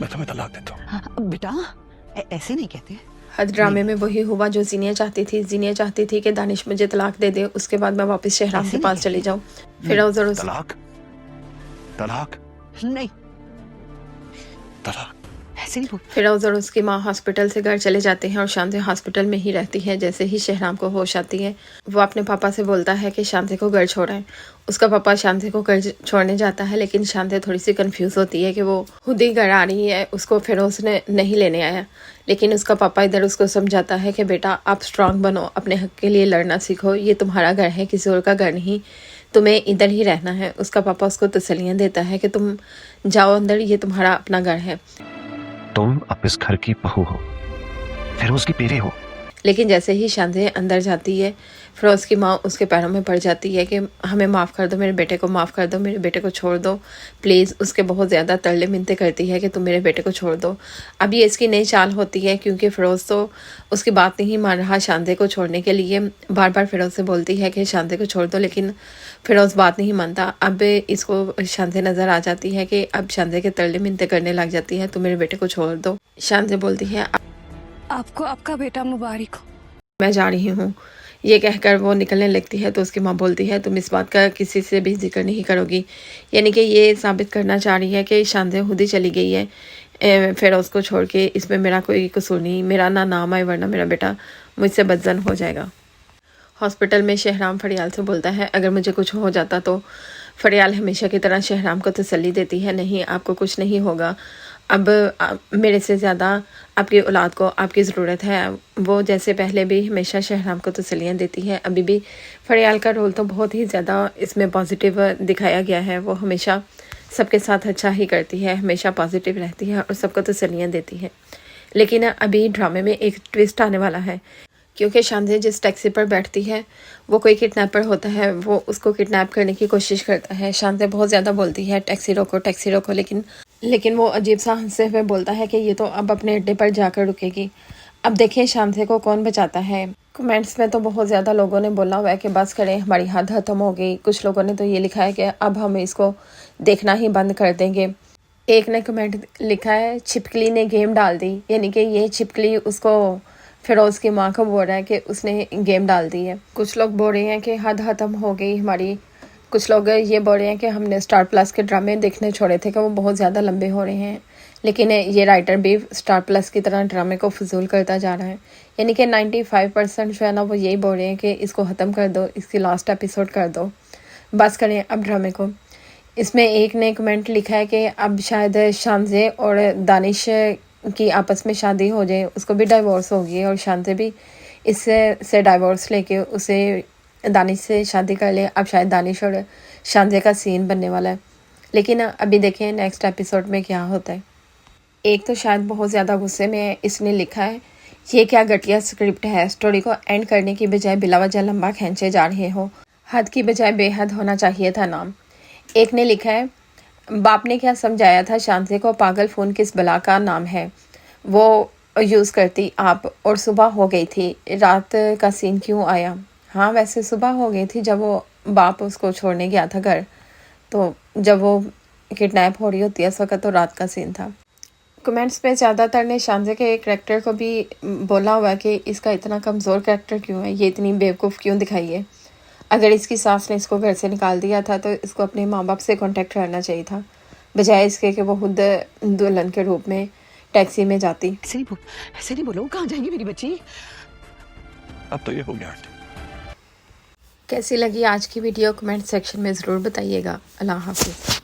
मैं तुम्हें तलाक देता हूँ। हाँ, बेटा ऐसे नहीं कहते। हद ड्रामे में वही हुआ जो जीनिया चाहती थी। जीनिया चाहती थी कि दानिश मुझे तलाक दे दे, उसके बाद मैं वापस शहराम ऐसे के नहीं पास कहते। चली जाऊं। फिरोज और उस तलाक तलाक नहीं, तलाक ऐसे नहीं बोल। फिरोज और उसकी माँ हॉस्पिटल से घर चले जाते हैं और शांति हॉस्पिटल में ही रहती है। जैसे ही शहराम को होश आती है, वो अपने पापा से बोलता है कि शांति को घर छोड़ें। उसका पापा शांति को घर छोड़ने जाता है, लेकिन शांति थोड़ी सी कंफ्यूज होती है कि वो खुद ही घर आ रही है, उसको फिरोज ने नहीं लेने आया। लेकिन उसका पापा इधर उसको समझाता है कि बेटा आप स्ट्रांग बनो, अपने हक के लिए लड़ना सीखो, ये तुम्हारा घर है, किसी और का घर नहीं, तुम्हें इधर ही रहना है। उसका पापा उसको तसल्लियाँ देता है कि तुम जाओ अंदर, ये तुम्हारा अपना घर है। तुम अब इस घर की बहू हो, फिरोज की बेटी हो। लेकिन जैसे ही शांति अंदर जाती है, फिरोज की माँ उसके पैरों में पड़ जाती है कि हमें माफ़ कर दो, मेरे बेटे को माफ़ कर दो, मेरे बेटे को छोड़ दो प्लीज़। उसके बहुत ज़्यादा तरले मिन्नतें करती है कि तुम मेरे बेटे को छोड़ दो। अब ये इसकी नई चाल होती है, क्योंकि फिरोज़ तो उसकी बात नहीं मान रहा शांति को छोड़ने के लिए। बार बार फिरोज़ से बोलती है कि शांति को छोड़ दो, लेकिन फिरोज़ बात नहीं मानता। अब इसको शांति नज़र आ जाती है कि अब शांति के तरले मिन्नतें करने लग जाती है, तुम मेरे बेटे को छोड़ दो। शांति बोलती है आपको आपका बेटा मुबारक हो। मैं जा रही हूँ। ये कहकर वो निकलने लगती है तो उसकी माँ बोलती है तुम इस बात का किसी से भी जिक्र नहीं करोगी। यानी कि ये साबित करना चाह रही है कि शांति खुद ही चली गई है फिरोज को छोड़ के, इसमें मेरा कोई कसूर नहीं, मेरा ना नाम है, वरना मेरा बेटा मुझसे बदजन हो जाएगा। हॉस्पिटल में शहराम फरियाल से बोलता है अगर मुझे कुछ हो जाता तो फरियाल हमेशा की तरह शहराम को तसल्ली देती है, नहीं आपको कुछ नहीं होगा, अब मेरे से ज़्यादा आपकी औलाद को आपकी ज़रूरत है। वो जैसे पहले भी हमेशा शहराम को तसल्लियाँ देती है, अभी भी फरियाल का रोल तो बहुत ही ज़्यादा इसमें पॉजिटिव दिखाया गया है। वो हमेशा सबके साथ अच्छा ही करती है, हमेशा पॉजिटिव रहती है और सबको तसल्लियाँ देती है। लेकिन अभी ड्रामे में एक ट्विस्ट आने वाला है, क्योंकि शांति जिस टैक्सी पर बैठती है वो कोई किडनैपर होता है, वो उसको किडनैप करने की कोशिश करता है। शांति बहुत ज़्यादा बोलती है टैक्सी रोको, लेकिन वो अजीब सा हंसते हुए बोलता है कि ये तो अब अपने अड्डे पर जाकर रुकेगी। अब देखिए शांति को कौन बचाता है। कमेंट्स में तो बहुत ज़्यादा लोगों ने बोला हुआ है कि बस करें, हमारी हद खत्म हो गई। कुछ लोगों ने तो ये लिखा है कि अब हम इसको देखना ही बंद कर देंगे। एक ने कमेंट लिखा है छिपकली ने गेम डाल दी, यानी कि ये छिपकली उसको फिरोज़ की माँ को बोल रहा है कि उसने गेम डाल दी है। कुछ लोग बोल रहे हैं कि हद खत्म हो गई हमारी। कुछ लोग ये बोल रहे हैं कि हमने स्टार प्लस के ड्रामे देखने छोड़े थे कि वो बहुत ज़्यादा लंबे हो रहे हैं। लेकिन ये राइटर भी स्टार प्लस की तरह ड्रामे को फजूल करता जा रहा है। यानी कि 95% जो है ना वो यही बोल रहे हैं कि इसको ख़त्म कर दो, इसकी लास्ट एपिसोड कर दो, बस करें अब ड्रामे को। इसमें एक ने कमेंट लिखा है कि अब शायद शांजे और दानिश की आपस में शादी हो जाए, उसको भी डाइवोर्स होगी और शांति भी इससे डाइवोर्स लेके उसे दानिश से शादी कर ले। अब शायद दानिश और शांति का सीन बनने वाला है, लेकिन अभी देखें नेक्स्ट एपिसोड में क्या होता है। एक तो शायद बहुत ज़्यादा गुस्से में इसने लिखा है ये क्या घटिया स्क्रिप्ट है, स्टोरी को एंड करने की बजाय बिलावजह लंबा खींचे जा रहे हो, हद की बजाय बेहद होना चाहिए था नाम। एक ने लिखा है बाप ने क्या समझाया था शांति को, पागल फ़ोन किस बला का नाम है, वो यूज़ करती आप, और सुबह हो गई थी, रात का सीन क्यों आया। हाँ वैसे सुबह हो गई थी जब वो बाप उसको छोड़ने गया था घर, तो जब वो किडनैप हो रही होती है उस वक्त तो रात का सीन था। कमेंट्स में ज़्यादातर ने शांति के कैरेक्टर को भी बोला हुआ कि इसका इतना कमज़ोर कैरेक्टर क्यों है, ये इतनी बेवकूफ़ क्यों दिखाई है। अगर इसकी सास ने इसको घर से निकाल दिया था तो इसको अपने माँ बाप से कांटेक्ट करना चाहिए था, बजाय इसके कि वो खुद दुल्हन के रूप में टैक्सी में जाती। ऐसे नहीं बोलो, कहाँ जाएंगी मेरी बच्ची। अब तो ये हो गया। कैसी लगी आज की वीडियो कमेंट सेक्शन में ज़रूर बताइएगा। अल्लाह हाफिज़।